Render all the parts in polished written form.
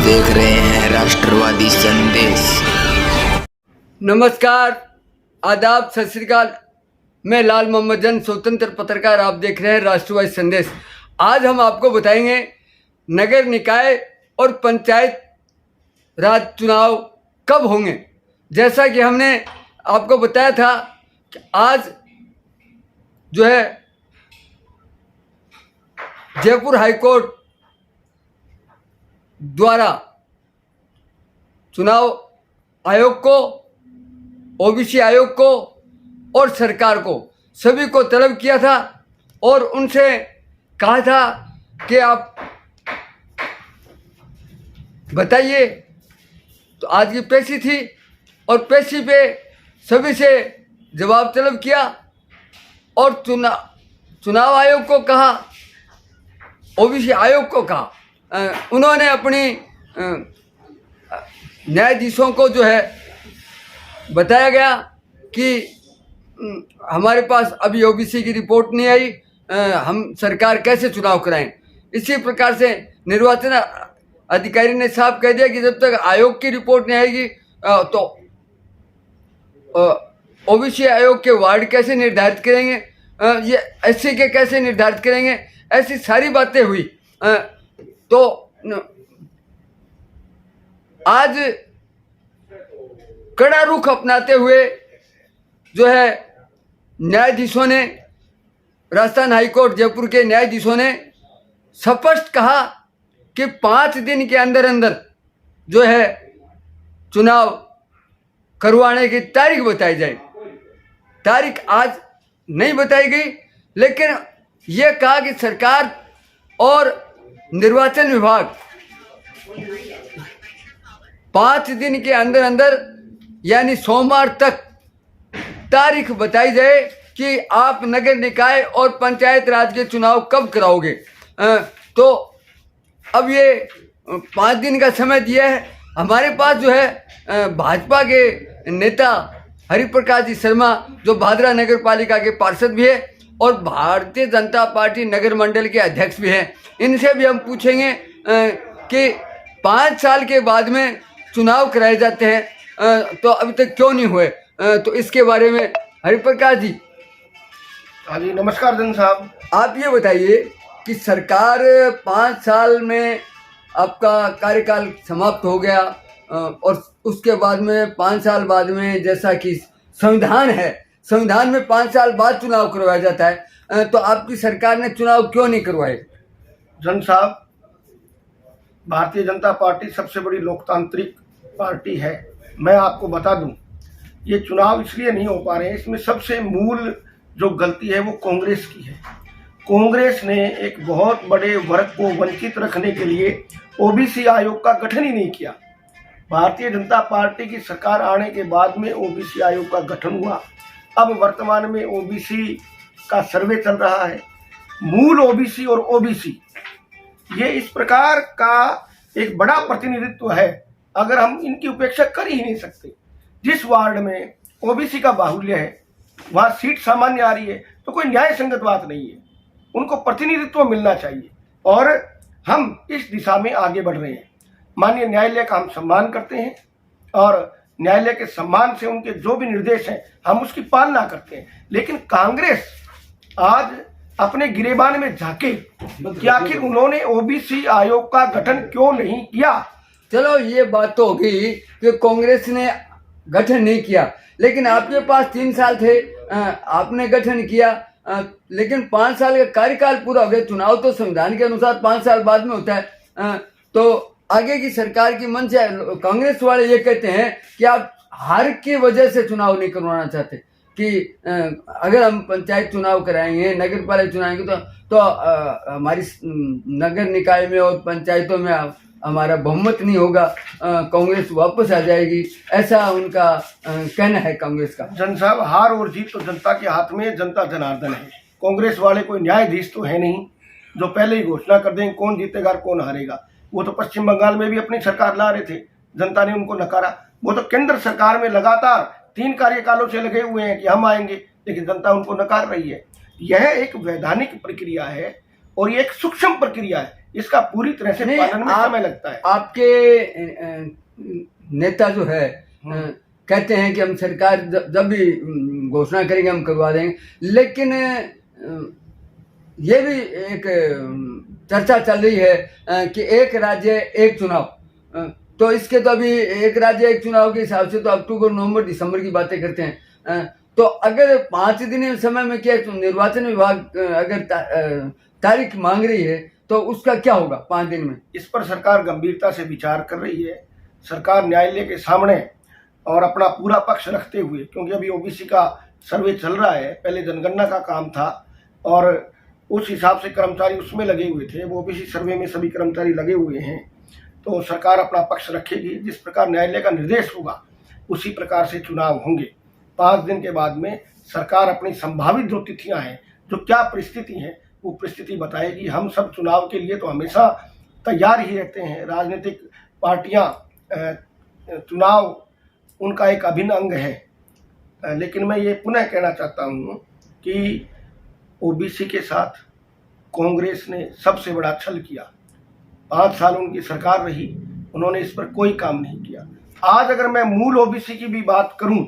देख रहे हैं राष्ट्रवादी संदेश। नमस्कार, आदाब, सत श्री अकाल। मैं लाल मोहम्मद जन, स्वतंत्र पत्रकार। आप देख रहे हैं राष्ट्रवादी संदेश। आज हम आपको बताएंगे नगर निकाय और पंचायत राज चुनाव कब होंगे। जैसा कि हमने आपको बताया था कि आज जो है जयपुर हाईकोर्ट द्वारा चुनाव आयोग को, ओबीसी आयोग को और सरकार को, सभी को तलब किया था और उनसे कहा था कि आप बताइए। तो आज की पेशी थी और पेशी पे सभी से जवाब तलब किया और चुनाव आयोग को कहा, ओबीसी आयोग को कहा। उन्होंने अपनी न्यायाधीशों को जो है बताया गया कि हमारे पास अभी ओबीसी की रिपोर्ट नहीं आई, हम सरकार कैसे चुनाव कराएं। इसी प्रकार से निर्वाचन अधिकारी ने साफ कह दिया कि जब तक आयोग की रिपोर्ट नहीं आएगी तो ओबीसी आयोग के वार्ड कैसे निर्धारित करेंगे, ये एससी के कैसे निर्धारित करेंगे, ऐसी सारी बातें हुई। तो आज कड़ा रुख अपनाते हुए जो है न्यायाधीशों ने, राजस्थान हाईकोर्ट जयपुर के न्यायाधीशों ने स्पष्ट कहा कि 5 दिन के अंदर अंदर जो है चुनाव करवाने की तारीख बताई जाए। तारीख आज नहीं बताई गई, लेकिन ये कहा कि सरकार और निर्वाचन विभाग 5 दिन के अंदर अंदर यानी सोमवार तक तारीख बताई जाए कि आप नगर निकाय और पंचायत राज के चुनाव कब कराओगे। तो अब ये 5 दिन का समय दिया है। हमारे पास जो है भाजपा के नेता हरिप्रकाश जी शर्मा, जो भादरा नगर पालिका के पार्षद भी है और भारतीय जनता पार्टी नगर मंडल के अध्यक्ष भी हैं, इनसे भी हम पूछेंगे कि 5 साल के बाद में चुनाव कराए जाते हैं तो अभी तक क्यों नहीं हुए। तो इसके बारे में हरिप्रकाश जी। हाँ जी, नमस्कार जन साहब। आप ये बताइए कि सरकार 5 साल में आपका कार्यकाल समाप्त हो गया और उसके बाद में 5 साल बाद में, जैसा कि संविधान है, संविधान में 5 साल बाद चुनाव करवाया जाता है, तो आपकी सरकार ने चुनाव क्यों नहीं करवाए। जन साहब, भारतीय जनता पार्टी सबसे बड़ी लोकतांत्रिक पार्टी है। मैं आपको बता दूं, ये चुनाव इसलिए नहीं हो पा रहे हैं, इसमें सबसे मूल जो गलती है वो कांग्रेस की है। कांग्रेस ने एक बहुत बड़े वर्ग को वंचित रखने के लिए ओबीसी आयोग का गठन ही नहीं किया। भारतीय जनता पार्टी की सरकार आने के बाद में ओबीसी आयोग का गठन हुआ। अब वर्तमान में ओबीसी का सर्वे चल रहा है। मूल ओबीसी और ओबीसी ये इस प्रकार का एक बड़ा प्रतिनिधित्व है, अगर हम इनकी उपेक्षा कर ही नहीं सकते। जिस वार्ड में ओबीसी का बाहुल्य है वहाँ सीट सामान्य आ रही है तो कोई न्याय संगत बात नहीं है, उनको प्रतिनिधित्व मिलना चाहिए और हम इस दिशा में आगे बढ़ रहे हैं। माननीय न्यायालय का हम सम्मान करते हैं और न्यायालय के सम्मान से उनके जो भी निर्देश हैं हम उसकी पालना करते हैं। लेकिन कांग्रेस आज अपने गिरेबान में झांके कि आखिर उन्होंने ओबीसी आयोग का गठन क्यों नहीं किया। चलो ये बात तो होगी कि कांग्रेस ने गठन नहीं किया, लेकिन आपके पास 3 साल थे, आपने गठन किया, लेकिन 5 साल का कार्यकाल पूरा हो गया। चुनाव तो संविधान के अनुसार 5 साल बाद में होता है। तो आगे की सरकार की मन से कांग्रेस वाले ये कहते हैं कि आप हार की वजह से चुनाव नहीं करवाना चाहते कि अगर हम पंचायत चुनाव कराएंगे, नगर पालिका चुनाएंगे तो हमारी नगर निकाय में और पंचायतों में हमारा बहुमत नहीं होगा, कांग्रेस वापस आ जाएगी, ऐसा उनका कहना है कांग्रेस का। जन साहब, हार और जीत तो जनता के हाथ में, जनता जनार्दन है। कांग्रेस वाले कोई न्यायाधीश तो है नहीं जो पहले ही घोषणा कर दें कौन जीतेगा और कौन हारेगा। वो तो पश्चिम बंगाल में भी अपनी सरकार ला रहे थे, जनता ने उनको नकारा। वो तो केंद्र सरकार में लगातार 3 कार्यकालों से लगे हुए हैं कि हम आएंगे, लेकिन जनता उनको नकार रही है। यह एक वैधानिक प्रक्रिया है और ये एक सूक्ष्म प्रक्रिया है, इसका पूरी तरह से पालन में समय लगता है। आपके नेता जो है कहते हैं कि हम सरकार जब भी घोषणा करेंगे हम करवा देंगे, लेकिन ये भी एक चर्चा चल रही है कि एक राज्य एक चुनाव, तो इसके तो अभी एक राज्य एक चुनाव के हिसाब से तो अक्टूबर नवंबर दिसंबर की बातें करते हैं। तो अगर 5 दिन समय में क्या निर्वाचन विभाग अगर तारीख मांग रही है तो उसका क्या होगा 5 दिन में? इस पर सरकार गंभीरता से विचार कर रही है। सरकार न्यायालय के सामने और अपना पूरा पक्ष रखते हुए, क्योंकि अभी ओबीसी का सर्वे चल रहा है, पहले जनगणना का काम था और उस हिसाब से कर्मचारी उसमें लगे हुए थे, वो ओबीसी सर्वे में सभी कर्मचारी लगे हुए हैं। तो सरकार अपना पक्ष रखेगी, जिस प्रकार न्यायालय का निर्देश होगा उसी प्रकार से चुनाव होंगे। 5 दिन के बाद में सरकार अपनी संभावित जो तिथियां हैं, जो क्या परिस्थिति है वो परिस्थिति बताएगी। हम सब चुनाव के लिए तो हमेशा तैयार ही रहते हैं। राजनीतिक पार्टियां चुनाव उनका एक अभिन्न अंग है। लेकिन मैं ये पुनः कहना चाहता हूँ कि ओबीसी के साथ कांग्रेस ने सबसे बड़ा छल किया। 5 साल उनकी सरकार रही, उन्होंने इस पर कोई काम नहीं किया। आज अगर मैं मूल ओबीसी की भी बात करूं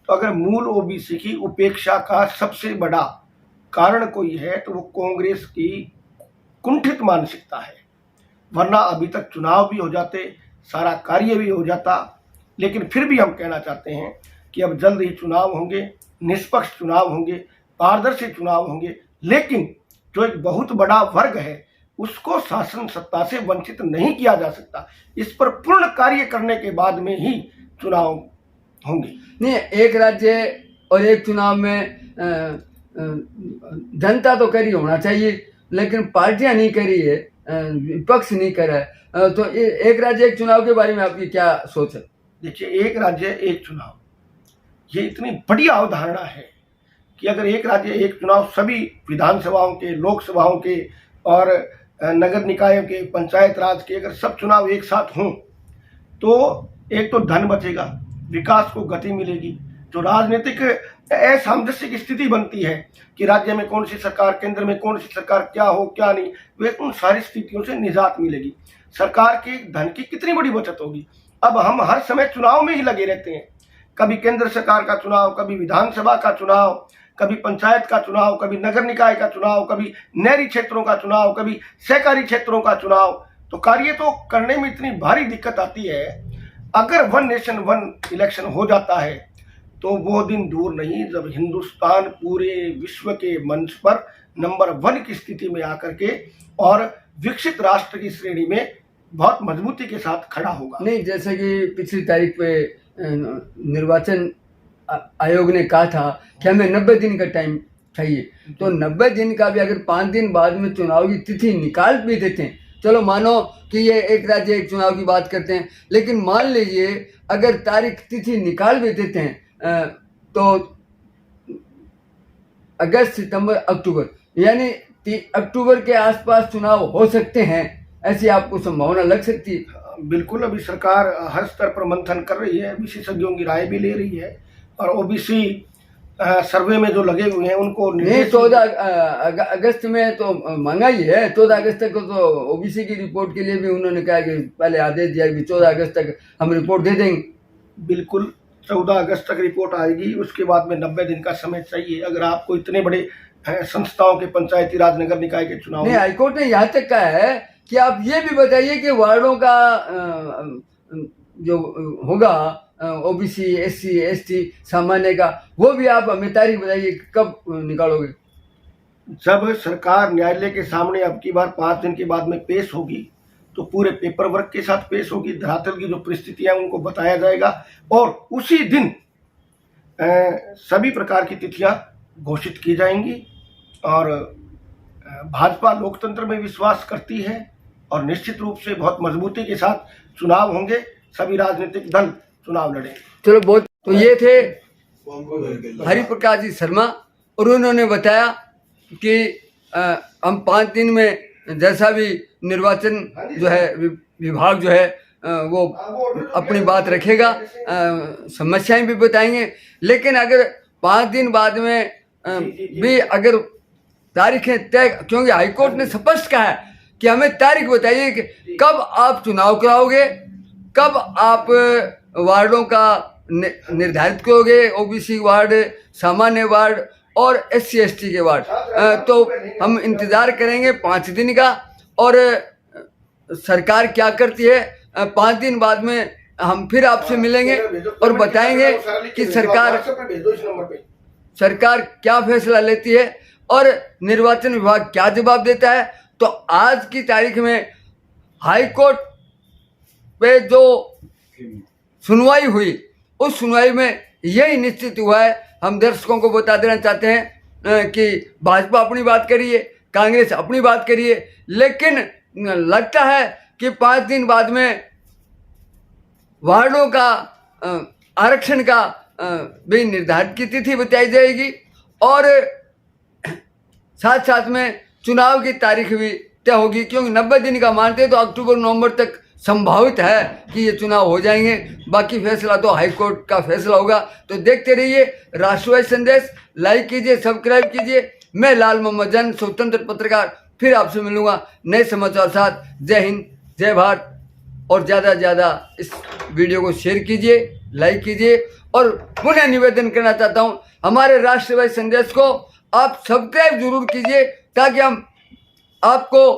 तो अगर मूल ओबीसी की उपेक्षा का सबसे बड़ा कारण कोई है तो वो कांग्रेस की कुंठित मानसिकता है। वरना अभी तक चुनाव भी हो जाते, सारा कार्य भी हो जाता। लेकिन फिर भी हम कहना चाहते हैं कि अब जल्द ही चुनाव होंगे, निष्पक्ष चुनाव होंगे, पारदर्शी चुनाव होंगे। लेकिन जो एक बहुत बड़ा वर्ग है उसको शासन सत्ता से वंचित नहीं किया जा सकता। इस पर पूर्ण कार्य करने के बाद में ही चुनाव होंगे। नहीं, एक राज्य और एक चुनाव में जनता तो करी होना चाहिए, लेकिन पार्टियां नहीं करी है, विपक्ष नहीं करा है। तो एक राज्य एक चुनाव के बारे में आपकी क्या सोच है? देखिए, एक राज्य एक चुनाव, ये इतनी बड़ी अवधारणा है कि अगर एक राज्य एक चुनाव सभी विधानसभाओं के, लोकसभाओं के और नगर निकायों के, पंचायत राज के अगर सब चुनाव एक साथ हों तो एक तो धन बचेगा, विकास को गति मिलेगी। जो राजनीतिक असामंजस्य की स्थिति बनती है कि राज्य में कौन सी सरकार, केंद्र में कौन सी सरकार, क्या हो क्या नहीं, वे उन सारी स्थितियों से निजात मिलेगी। सरकार की धन की कितनी बड़ी बचत होगी। अब हम हर समय चुनाव में ही लगे रहते हैं, कभी केंद्र सरकार का चुनाव, कभी विधानसभा का चुनाव, कभी पंचायत का चुनाव, कभी नगर निकाय का चुनाव, कभी नहरी क्षेत्रों का चुनाव, कभी सहकारी क्षेत्रों का चुनाव। तो कार्य तो करने में इतनी भारी दिक्कत आती है। अगर 1 नेशन 1 इलेक्शन हो जाता है तो वो दिन दूर नहीं जब हिंदुस्तान पूरे विश्व के मंच पर नंबर 1 की स्थिति में आकर के और विकसित राष्ट्र की श्रेणी में बहुत मजबूती के साथ खड़ा होगा। नहीं, जैसे कि पिछली तारीख पे निर्वाचन आयोग ने कहा था कि हमें 90 दिन का टाइम चाहिए, तो 90 दिन का भी अगर 5 दिन बाद में चुनाव की तिथि निकाल भी देते हैं, चलो मानो कि ये एक राज्य एक चुनाव की बात करते हैं, लेकिन मान लीजिए अगर तारीख तिथि निकाल भी देते हैं तो अगस्त, सितंबर, अक्टूबर, यानी अक्टूबर के आसपास चुनाव हो सकते हैं, ऐसी आपको संभावना लग सकती है? बिल्कुल, अभी सरकार हर स्तर पर मंथन कर रही है, विशेषज्ञों की राय भी ले रही है और ओबीसी सर्वे में जो लगे हुए हैं उनको नहीं, 14 अगस्त में तो महंगाई है, 14 अगस्त तक तो ओबीसी की रिपोर्ट के लिए भी उन्होंने कहा कि पहले आदेश दिया कि 14 अगस्त तक हम रिपोर्ट दे देंगे। बिल्कुल, 14 अगस्त तक रिपोर्ट आएगी, उसके बाद में 90 दिन का समय चाहिए। अगर आपको इतने बड़े संस्थाओं के, पंचायती राज, नगर निकाय के चुनाव, नहीं, हाईकोर्ट ने यहाँ तक कहा है कि आप ये भी बताइए कि वार्डों का जो होगा ओबीसी, एससी, एसटी, सामान्य का, वो भी आप हमें तारीख बताइए कब निकालोगे? जब सरकार न्यायालय के सामने अब की बार 5 दिन के बाद में पेश होगी तो पूरे पेपर वर्क के साथ पेश होगी। धरातल की जो परिस्थितियां उनको बताया जाएगा और उसी दिन सभी प्रकार की तिथियां घोषित की जाएंगी। और भाजपा लोकतंत्र में विश्वास करती है और निश्चित रूप से बहुत मजबूती के साथ चुनाव होंगे, सभी राजनीतिक दल चुनाव लड़ेंगे। चलो, बहुत तो ये थे हरिप्रकाश जी शर्मा और उन्होंने बताया कि हम 5 दिन में जैसा भी निर्वाचन जो है विभाग जो है वो अपनी बात रखेगा, समस्याएं भी बताएंगे। लेकिन अगर 5 दिन बाद में भी अगर तारीखें तय, क्योंकि हाईकोर्ट ने स्पष्ट कहा है कि हमें तारीख बताइए कि कब आप चुनाव कराओगे, कब आप वार्डों का निर्धारित करोगे, ओबीसी वार्ड, सामान्य वार्ड और SC ST के वार्ड। तो हम इंतज़ार करेंगे 5 दिन का, और सरकार क्या करती है 5 दिन बाद में हम फिर आपसे मिलेंगे और बताएंगे कि सरकार क्या फैसला लेती है और निर्वाचन विभाग क्या जवाब देता है। तो आज की तारीख में हाई कोर्ट पे जो सुनवाई हुई, उस सुनवाई में यही निश्चित हुआ है। हम दर्शकों को बता देना चाहते हैं कि भाजपा अपनी बात करिए, कांग्रेस अपनी बात करिए, लेकिन लगता है कि 5 दिन बाद में वार्डों का आरक्षण का भी निर्धारित की तिथि बताई जाएगी, और साथ साथ में चुनाव की तारीख भी तय होगी। क्योंकि 90 दिन का मानते हैं तो अक्टूबर नवंबर तक संभावित है कि ये चुनाव हो जाएंगे। बाकी फैसला तो हाईकोर्ट का फैसला होगा। तो देखते रहिए राष्ट्रवादी संदेश, लाइक कीजिए, सब्सक्राइब कीजिए। मैं लाल मोहम्मद जैन, स्वतंत्र पत्रकार, फिर आपसे मिलूंगा नए समाचार साथ। जय हिंद, जय भारत, और ज़्यादा से ज़्यादा इस वीडियो को शेयर कीजिए, लाइक कीजिए, और पुनः निवेदन करना चाहता हूँ हमारे राष्ट्रवादी संदेश को आप सब्सक्राइब जरूर कीजिए, ताकि हम आपको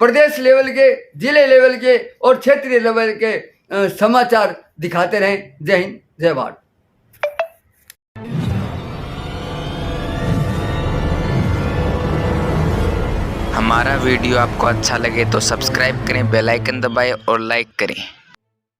प्रदेश लेवल के, जिले लेवल के और क्षेत्रीय लेवल के समाचार दिखाते रहें। जय हिंद, जय भारत। हमारा वीडियो आपको अच्छा लगे तो सब्सक्राइब करें, बेल आइकन दबाएं और लाइक करें।